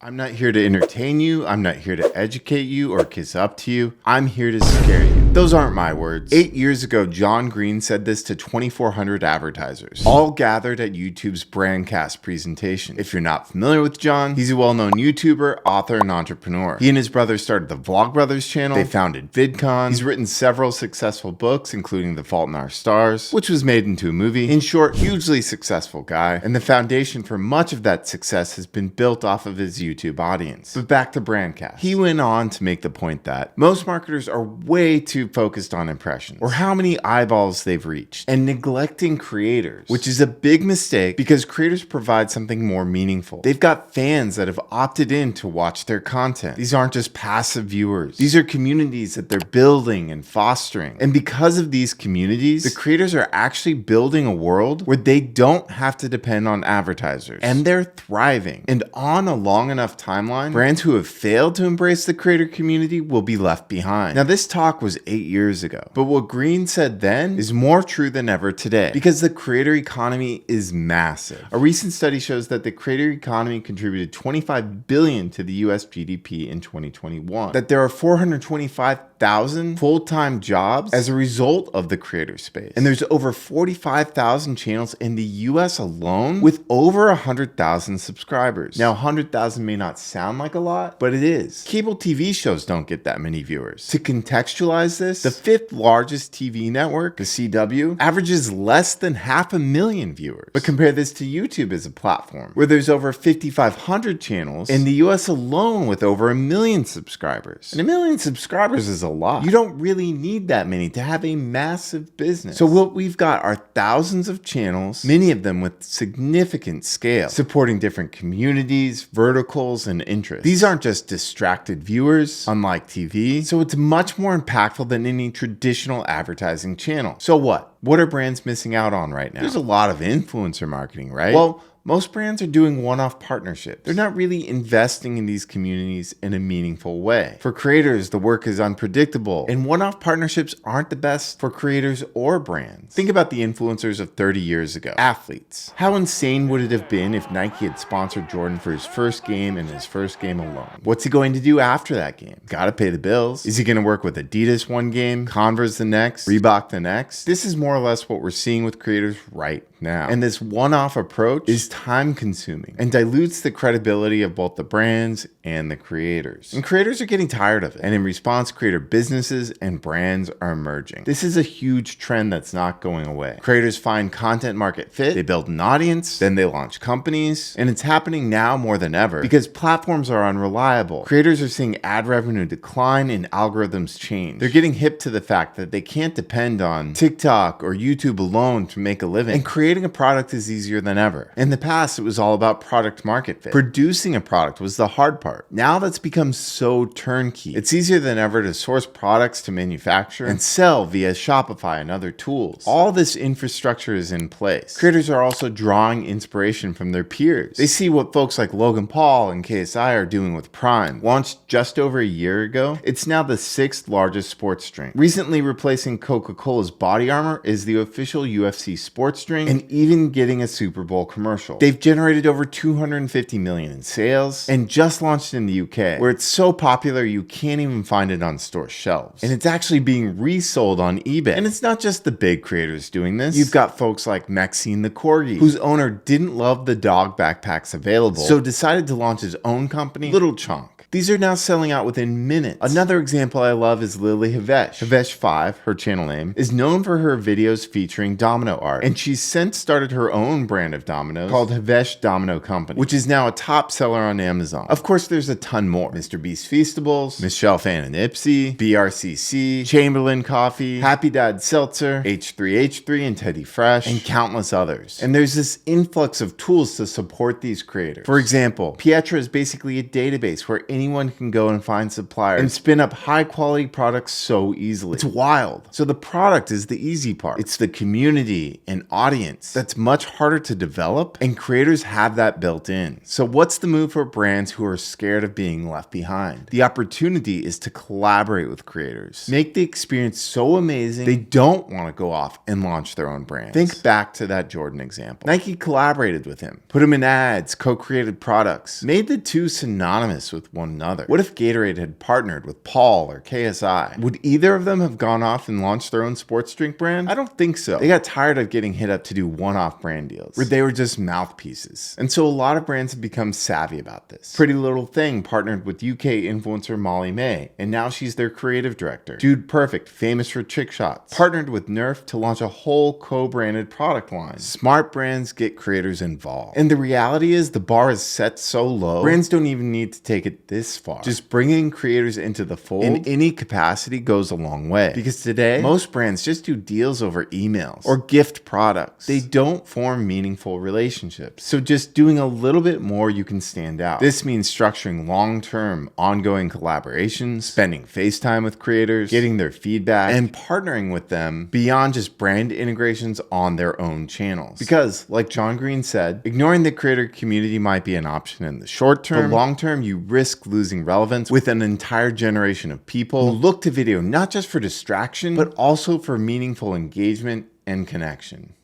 I'm not here to entertain you, I'm not here to educate you or kiss up to you, I'm here to scare you. Those aren't my words. 8 years ago, John Green said this to 2,400 advertisers, all gathered at YouTube's Brandcast presentation. If you're not familiar with John, he's a well-known YouTuber, author, and entrepreneur. He and his brother started the Vlogbrothers channel, they founded VidCon, he's written several successful books, including The Fault in Our Stars, which was made into a movie. In short, hugely successful guy, and the foundation for much of that success has been built off of his YouTube audience. But back to Brandcast. He went on to make the point that most marketers are way too focused on impressions or how many eyeballs they've reached and neglecting creators, which is a big mistake because creators provide something more meaningful. They've got fans that have opted in to watch their content. These aren't just passive viewers. These are communities that they're building and fostering. And because of these communities, the creators are actually building a world where they don't have to depend on advertisers and they're thriving. And on a long enough timeline, brands who have failed to embrace the creator community will be left behind. Now, this talk was 8 years ago, but what Green said then is more true than ever today because the creator economy is massive. A recent study shows that the creator economy contributed $25 billion to the US GDP in 2021, that there are 425,000 full-time jobs as a result of the creator space, and there's over 45,000 channels in the US alone with over 100,000 subscribers. Now, 100,000 may not sound like a lot, but it is. Cable TV shows don't get that many viewers. To contextualize this, the fifth largest TV network, the CW, averages less than 500,000 viewers. But compare this to YouTube as a platform, where there's over 5,500 channels in the US alone with over 1 million subscribers. And 1 million subscribers is a lot. You don't really need that many to have a massive business. So what we've got are thousands of channels, many of them with significant scale, supporting different communities, verticals, and interests. These aren't just distracted viewers, unlike TV, so it's much more impactful than any traditional advertising channel. So what? What are brands missing out on right now? There's a lot of influencer marketing, right? Well, most brands are doing one-off partnerships. They're not really investing in these communities in a meaningful way. For creators, the work is unpredictable, and one-off partnerships aren't the best for creators or brands. Think about the influencers of 30 years ago. Athletes. How insane would it have been if Nike had sponsored Jordan for his first game and his first game alone? What's he going to do after that game? Gotta pay the bills. Is he gonna work with Adidas one game, Converse the next, Reebok the next? This is more or less what we're seeing with creators right now. And this one-off approach is time consuming and dilutes the credibility of both the brands and the creators. And creators are getting tired of it. And in response, creator businesses and brands are emerging. This is a huge trend that's not going away. Creators find content market fit, they build an audience, then they launch companies, and it's happening now more than ever because platforms are unreliable. Creators are seeing ad revenue decline and algorithms change. They're getting hip to the fact that they can't depend on TikTok or YouTube alone to make a living. And creating a product is easier than ever. In the past, it was all about product market fit. Producing a product was the hard part. Now that's become so turnkey. It's easier than ever to source products to manufacture and sell via Shopify and other tools. All this infrastructure is in place. Creators are also drawing inspiration from their peers. They see what folks like Logan Paul and KSI are doing with Prime. Launched just over a year ago, it's now the 6th largest sports drink. Recently replacing Coca-Cola's Body Armor is the official UFC sports drink and even getting a Super Bowl commercial. They've generated over 250 million in sales and just launched in the UK, where it's so popular you can't even find it on store shelves. And it's actually being resold on eBay. And it's not just the big creators doing this. You've got folks like Maxine the Corgi, whose owner didn't love the dog backpacks available, so decided to launch his own company, Little Chunk. These are now selling out within minutes. Another example I love is Lily Havesh. Havesh5, her channel name, is known for her videos featuring domino art, and she's since started her own brand of dominoes called Havesh Domino Company, which is now a top seller on Amazon. Of course, there's a ton more. Mr. Beast Feastables, Michelle Fan and Ipsy, BRCC, Chamberlain Coffee, Happy Dad Seltzer, H3H3 and Teddy Fresh, and countless others. And there's this influx of tools to support these creators. For example, Pietra is basically a database where anyone can go and find suppliers and spin up high quality products so easily. It's wild. So the product is the easy part. It's the community and audience that's much harder to develop, and creators have that built in. So what's the move for brands who are scared of being left behind? The opportunity is to collaborate with creators. Make the experience so amazing they don't want to go off and launch their own brands. Think back to that Jordan example. Nike collaborated with him, put him in ads, co-created products, made the two synonymous with one another. What if Gatorade had partnered with Paul or KSI? Would either of them have gone off and launched their own sports drink brand? I don't think so. They got tired of getting hit up to do one-off brand deals where they were just mouthpieces. And so a lot of brands have become savvy about this. Pretty Little Thing partnered with UK influencer Molly May, and now she's their creative director. Dude Perfect, famous for chick shots, partnered with Nerf to launch a whole co-branded product line. Smart brands get creators involved. And the reality is the bar is set so low, brands don't even need to take it this far. Just bringing creators into the fold in any capacity goes a long way. Because today, most brands just do deals over emails or gift products. They don't form meaningful relationships. So just doing a little bit more, you can stand out. This means structuring long-term, ongoing collaborations, spending face time with creators, getting their feedback, and partnering with them beyond just brand integrations on their own channels. Because, like John Green said, ignoring the creator community might be an option in the short term. The long term, you risk losing relevance with an entire generation of people who look to video not just for distraction, but also for meaningful engagement and connection.